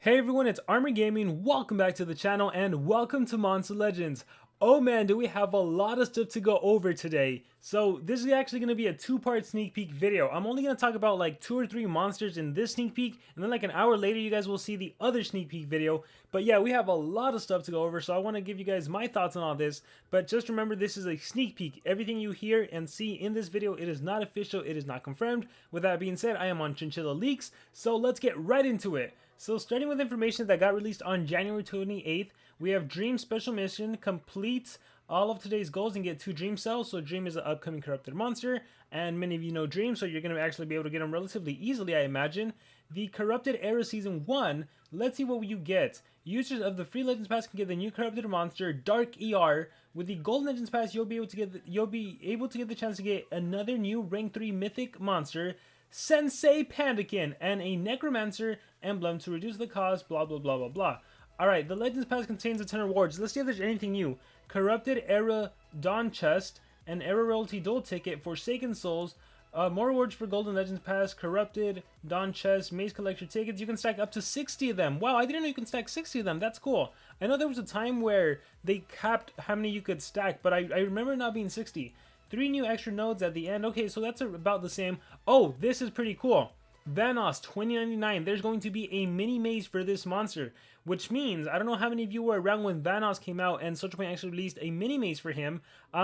Hey everyone, it's Armor Gaming. Welcome back to the channel and welcome to Monster Legends. Oh man, do we have a lot of stuff to go over today. So this is actually going to be a two-part sneak peek video. I'm only going to talk about like 2 or 3 monsters in this sneak peek, and then like an hour later you guys will see the other sneak peek video. But yeah, we have a lot of stuff to go over, so I want to give you guys my thoughts on all this. But just remember, this is a sneak peek. Everything you hear and see in this video, it is not official, it is not confirmed. With that being said, I am on Chinchilla Leaks, so let's get right into it. So starting with information that got released on January 28th, we have Dream Special Mission, complete all of today's goals and get 2 Dream Cells. So Dream is an upcoming corrupted monster, and many of you know Dream, so you're going to actually be able to get him relatively easily, I imagine. The Corrupted Era Season 1, let's see what you get. Users of the Free Legends Pass can get the new corrupted monster, Dark ER. With the Gold Legends Pass, you'll be able to get the chance to get another new Rank 3 Mythic monster, Sensei Pandakin, and a Necromancer emblem to reduce the cost, blah blah blah blah blah. Alright, the Legends Pass contains a ton of rewards. Let's see if there's anything new. Corrupted Era Dawn Chest, an Era Royalty Duel Ticket, Forsaken Souls, more rewards for Golden Legends Pass, Corrupted Dawn Chest, Maze Collector Tickets. You can stack up to 60 of them. Wow, I didn't know you can stack 60 of them. That's cool. I know there was a time where they capped how many you could stack, but I remember it not being 60. 3 new extra nodes at the end. Okay, so that's about the same. Oh, this is pretty cool. VANOSS2099. There's going to be a mini maze for this monster, which means, I don't know how many of you were around when VANOSS came out and SocialPoint actually released a mini maze for him.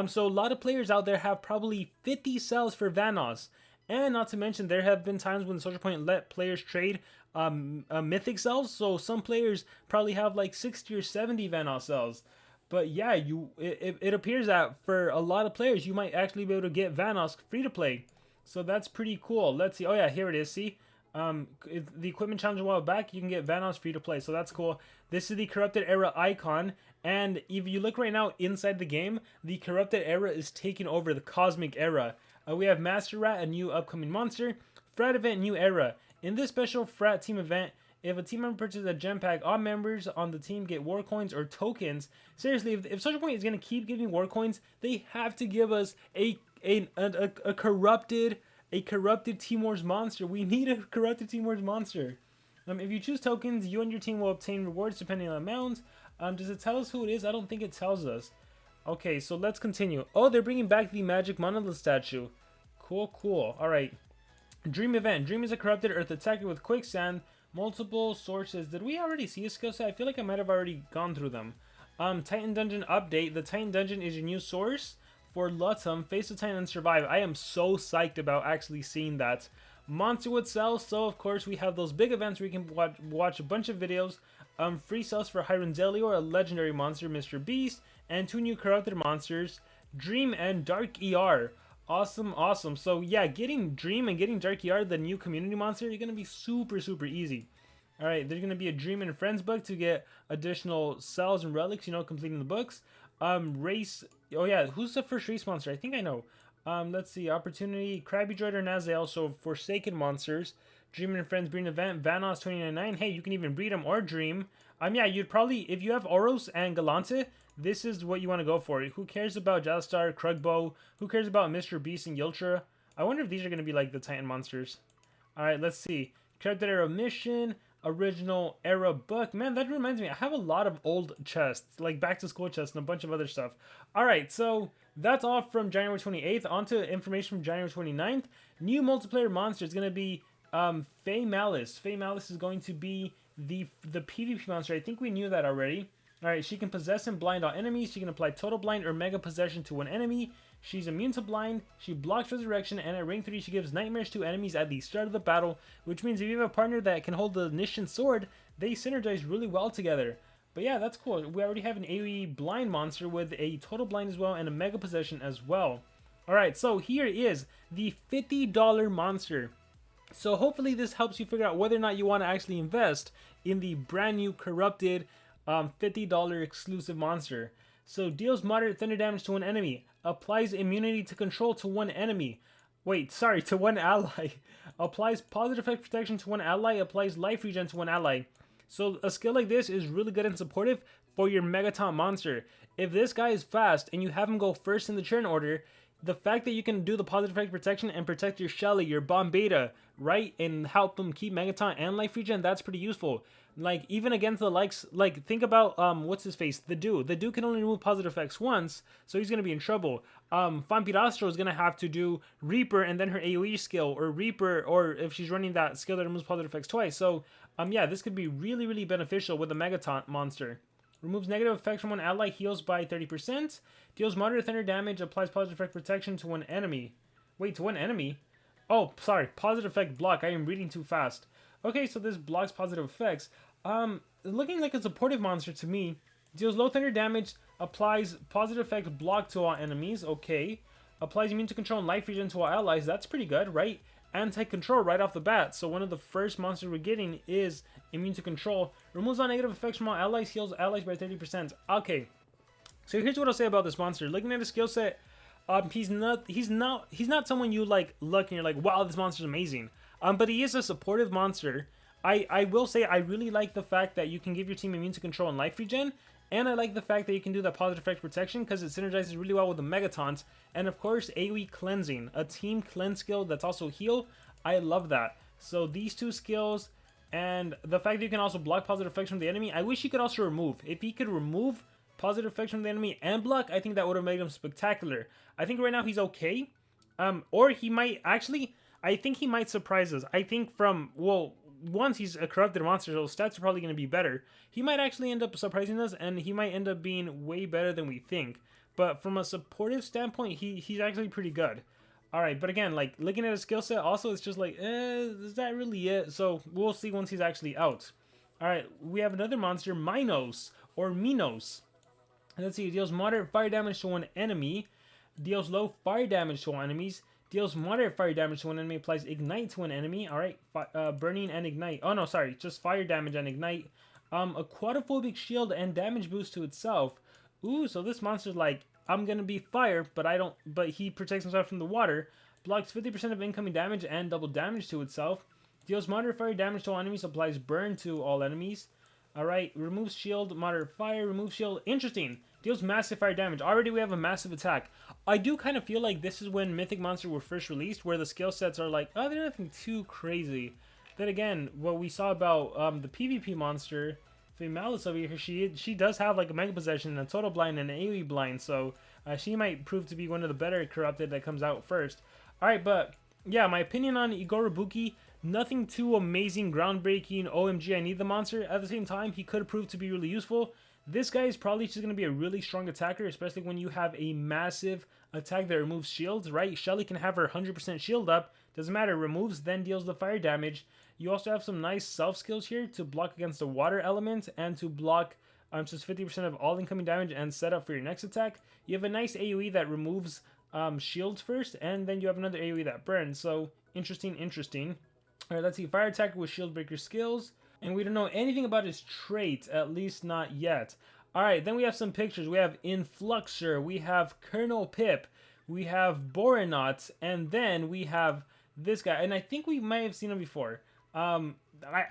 So a lot of players out there have probably 50 cells for VANOSS. And not to mention, there have been times when SocialPoint let players trade mythic cells. So some players probably have like 60 or 70 VANOSS cells. But yeah, it appears that for a lot of players, you might actually be able to get VANOSS free to play. So that's pretty cool. Let's see. Oh yeah, here it is. See, the equipment challenge a while back, you can get VANOSS free to play. So that's cool. This is the Corrupted Era icon, and if you look right now inside the game, the Corrupted Era is taking over the Cosmic Era. We have Master Rat, a new upcoming monster. Frat event, new era. In this special Frat team event, if a team member purchases a gem pack, all members on the team get war coins or tokens. Seriously, if SocialPoint is going to keep giving war coins, they have to give us a corrupted Team Wars monster. We need a corrupted Team Wars monster. If you choose tokens, you and your team will obtain rewards depending on the amount. Does it tell us who it is? I don't think it tells us. Okay, so let's continue. Oh, they're bringing back the Magic Monolith statue. Cool, cool. All right. Dream event. Dream is a corrupted earth attacker with quicksand. Multiple sources. Did we already see a skill set? I feel like I might have already gone through them. Titan Dungeon update. The Titan Dungeon is your new source for Lutum. Face the Titan and survive. I am so psyched about actually seeing that. Monster with cells. So of course we have those big events where you can watch a bunch of videos. Free cells for Hyrule, a legendary monster, Mr. Beast, and 2 new corrupted monsters, Dream and Dark ER. Awesome, awesome. So yeah, getting Dream and getting Dark ER, the new community monster, you're going to be super, super easy. Alright, there's going to be a Dream and Friends book to get additional cells and relics, you know, completing the books. Race, oh yeah, who's the first race monster? I think I know. Let's see, Opportunity, Krabby Droid or Nazael, so Forsaken monsters. Dream and Friends breeding event, VANOSS2099. Hey, you can even breed them or dream. Yeah, you'd probably, if you have Oros and Galante, this is what you want to go for. Who cares about Jalstar, Krugbo? Who cares about Mr. Beast and Yultra? I wonder if these are going to be like the Titan monsters. Alright, let's see. Corrupted Era Mission, Original Era Book. Man, that reminds me, I have a lot of old chests, like back to school chests and a bunch of other stuff. Alright, so that's all from January 28th. On to information from January 29th. New multiplayer monster is going to be Faye Malice. Faye Malice is going to be the PvP monster. I think we knew that already. Alright, she can possess and blind all enemies. She can apply total blind or mega possession to one enemy. She's immune to blind. She blocks resurrection, and at rank 3 she gives nightmares to enemies at the start of the battle, which means if you have a partner that can hold the Nishin sword, they synergize really well together. But yeah, that's cool. We already have an AoE blind monster with a total blind as well and a mega possession as well. Alright, so here is the $50 monster. So hopefully this helps you figure out whether or not you want to actually invest in the brand new corrupted $50 exclusive monster. So deals moderate thunder damage to one enemy, applies immunity to control to one enemy. Wait, sorry, to one ally. Applies positive effect protection to one ally, applies life regen to one ally. So a skill like this is really good and supportive for your Megaton monster. If this guy is fast and you have him go first in the turn order, the fact that you can do the positive effect protection and protect your Shelly, your Bomb Beta, right, and help them keep Megaton and Life Regen, that's pretty useful. Like, even against the likes, like, think about, what's his face, the Dew. The Dew can only remove positive effects once, so he's going to be in trouble. Vampirastro is going to have to do Reaper and then her AoE skill, or Reaper, or if she's running that skill that removes positive effects twice. So, yeah, this could be really, really beneficial with the Megaton monster. Removes negative effects from one ally, heals by 30%, deals moderate thunder damage, applies positive effect protection to one enemy. Wait, to one enemy? Oh, sorry, positive effect block. I am reading too fast. Okay, so this blocks positive effects. Looking like a supportive monster to me. Deals low thunder damage, applies positive effect block to all enemies. Okay. Applies immune to control and life regen to all allies. That's pretty good, right? Anti-control right off the bat. So one of the first monsters we're getting is immune to control. Removes all negative effects from all allies, heals allies by 30%. Okay. So here's what I'll say about this monster. Looking at his skill set, he's not someone you like look and you're like, wow, this monster's amazing. But he is a supportive monster. I will say I really like the fact that you can give your team immune to control and life regen. And I like the fact that you can do that positive effect protection because it synergizes really well with the Megatons. And of course, AoE cleansing. A team cleanse skill that's also heal. I love that. So these two skills and the fact that you can also block positive effects from the enemy. I wish he could also remove. If he could remove positive effects from the enemy and block, I think that would have made him spectacular. I think right now he's okay. Or he might actually... I think he might surprise us. I think from... Well, once he's a corrupted monster, so stats are probably going to be better. He might actually end up surprising us, and he might end up being way better than we think. But from a supportive standpoint, he's actually pretty good. Alright, but again, like, looking at his skill set, also, it's just like, is that really it? So, we'll see once he's actually out. Alright, we have another monster, Minos, or Minos. Let's see, it deals moderate fire damage to one enemy, deals low fire damage to all enemies, deals moderate fire damage to one enemy, applies ignite to an enemy. Alright, burning and ignite. Oh no, sorry, just fire damage and ignite. A quadruphobic shield and damage boost to itself. Ooh, so this monster's like, I'm gonna be fire, but he protects himself from the water. Blocks 50% of incoming damage and double damage to itself. Deals moderate fire damage to all enemies, applies burn to all enemies. Alright, removes shield, moderate fire, removes shield. Interesting. Deals massive fire damage. Already we have a massive attack. I do kind of feel like this is when Mythic Monsters were first released, where the skill sets are like, oh, they're nothing too crazy. Then again, what we saw about the PvP monster, Femalis over here, she does have like a Mega Possession, a Total Blind, and an AoE Blind, so she might prove to be one of the better corrupted that comes out first. Alright, but yeah, my opinion on Igoribuki, nothing too amazing, groundbreaking, OMG, I need the monster. At the same time, he could prove to be really useful. This guy is probably just going to be a really strong attacker, especially when you have a massive attack that removes shields, right? Shelly can have her 100% shield up. Doesn't matter, removes, then deals the fire damage. You also have some nice self-skills here to block against the water element and to block just 50% of all incoming damage and set up for your next attack. You have a nice AoE that removes shields first, and then you have another AoE that burns. So, interesting. Alright, let's see. Fire attacker with shield breaker skills. And we don't know anything about his trait, at least not yet. Alright, then we have some pictures. We have Influxer, we have Colonel Pip, we have Boronauts, and then we have this guy. And I think we might have seen him before. I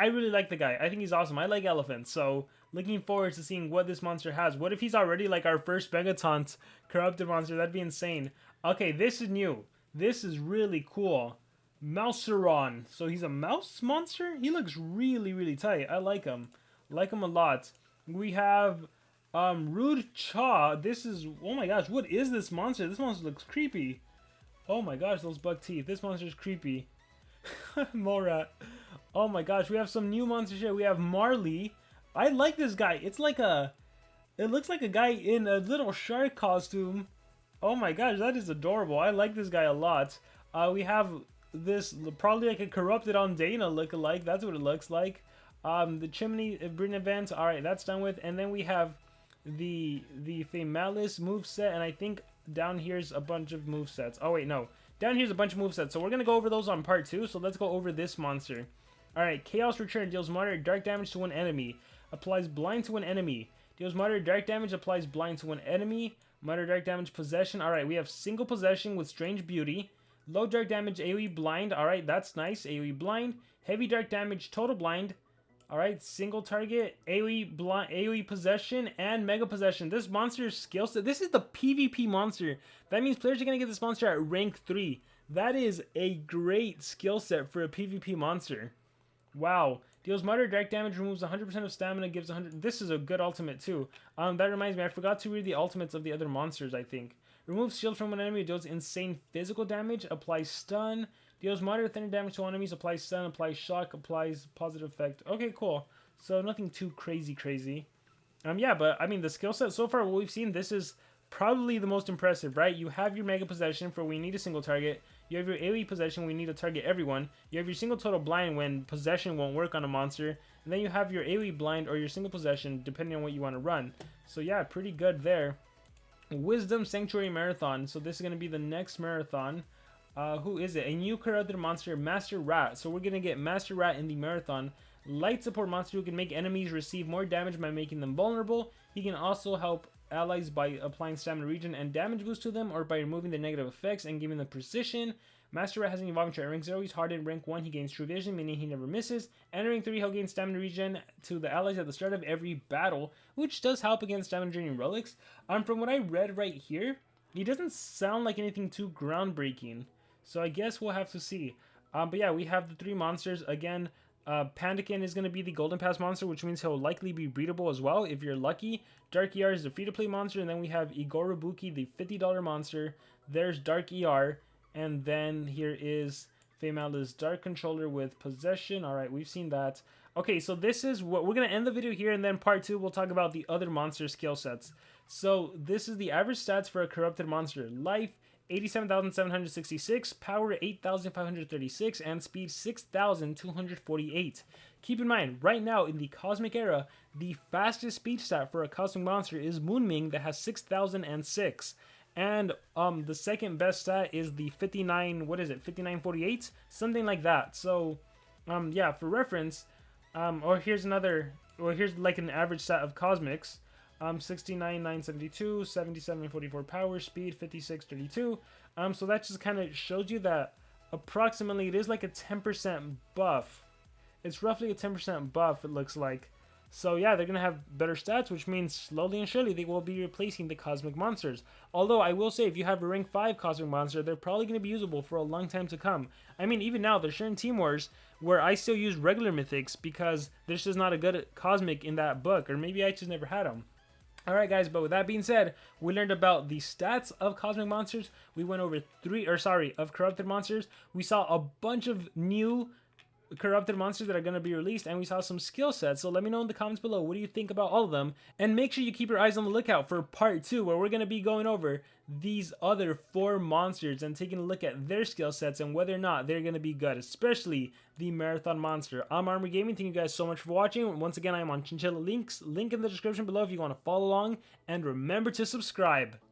really like the guy. I think he's awesome. I like elephants, so looking forward to seeing what this monster has. What if he's already like our first Megaton corrupted monster? That'd be insane. Okay, this is new. This is really cool. Mouseron. So he's a mouse monster? He looks really tight. I like him. Like him a lot. We have Rude Chaw. This is... Oh my gosh, what is this monster? This monster looks creepy. Oh my gosh, those buck teeth. This monster is creepy. Morat. Oh my gosh, we have some new monsters here. We have Marley. I like this guy. It's like a... It looks like a guy in a little shark costume. Oh my gosh, that is adorable. I like this guy a lot. We have... this probably like a corrupted Ondana look-alike. That's what it looks like. The Chimney Brin event. Alright, that's done with. And then we have the Femalis moveset. And I think down here's a bunch of movesets. Oh wait, no. Down here's a bunch of movesets. So we're going to go over those on part 2. So let's go over this monster. Alright, Chaos Return deals moderate dark damage to one enemy. Applies blind to an enemy. Deals moderate dark damage. Applies blind to one enemy. Moderate dark damage possession. Alright, we have single possession with Strange Beauty. Low dark damage AoE blind. Alright, that's nice. AoE blind. Heavy dark damage total blind. All right, single target, AoE blind, AoE possession, and mega possession. This monster's skill set. This is the PvP monster. That means players are gonna get this monster at rank 3. That is a great skill set for a PvP monster. Wow. Deals moderate direct damage, removes 100% of stamina, gives 100. This is a good ultimate too. That reminds me, I forgot to read the ultimates of the other monsters, I think. Removes shield from an enemy, deals insane physical damage, applies stun, deals moderate thunder damage to enemies, applies stun, applies shock, applies positive effect. Okay, cool. So nothing too crazy. Yeah, but I mean, the skill set so far, what we've seen, this is probably the most impressive, right? You have your mega possession for when you need a single target. You have your AoE possession when you need to target everyone. You have your single total blind when possession won't work on a monster. And then you have your AoE blind or your single possession depending on what you want to run. So yeah, pretty good there. Wisdom Sanctuary Marathon. So this is going to be the next marathon. Who is it? A new corrupted monster, Master Rat. So we're going to get Master Rat in the marathon. Light support monster who can make enemies receive more damage by making them vulnerable. He can also help allies by applying stamina regen and damage boost to them, or by removing the negative effects and giving them precision. Master Rat has an evolving trait at rank 0. He's hard in rank 1. He gains true vision, meaning he never misses. And rank 3, he'll gain stamina regen to the allies at the start of every battle, which does help against stamina draining relics. From what I read right here, he doesn't sound like anything too groundbreaking. So I guess we'll have to see. But yeah, we have the 3 monsters. Again, Pandakin is going to be the Golden Pass monster, which means he'll likely be breedable as well if you're lucky. Dark ER is the free-to-play monster, and then we have Igoribuki, the $50 monster. There's Dark ER, and then here is Famala's Dark Controller with Possession. Alright, we've seen that. Okay, so this is what we're going to end the video here, and then part 2 we'll talk about the other monster skill sets. So this is the average stats for a corrupted monster. Life, 87,766, power 8,536, and speed 6,248. Keep in mind, right now in the Cosmic Era, the fastest speed stat for a Cosmic Monster is Moonming that has 6,006. And the second best stat is the 5948? Something like that. So, yeah, for reference, here's like an average stat of Cosmics. 69,972, 77,44 power, speed 5632. So that just kind of shows you that approximately it is like a 10% buff. It's roughly a 10% buff, it looks like. So yeah, they're gonna have better stats, which means slowly and surely they will be replacing the Cosmic Monsters. Although I will say, if you have a rank 5 Cosmic Monster, they're probably gonna be usable for a long time to come. I mean, even now, there's certain Team Wars where I still use regular Mythics because there's just not a good Cosmic in that book, or maybe I just never had them. Alright guys, but with that being said, we learned about the stats of Cosmic Monsters. We went over of Corrupted Monsters. We saw a bunch of new Corrupted Monsters that are going to be released, and we saw some skill sets. So let me know in the comments below, what do you think about all of them? And make sure you keep your eyes on the lookout for part 2, where we're going to be going over these other 4 monsters and taking a look at their skill sets and whether or not they're going to be good, especially the Marathon Monster. I'm Noamori Gaming. Thank you guys so much for watching. Once again, I'm on Chinchilla Links. Link in the description below if you want to follow along. And remember to subscribe.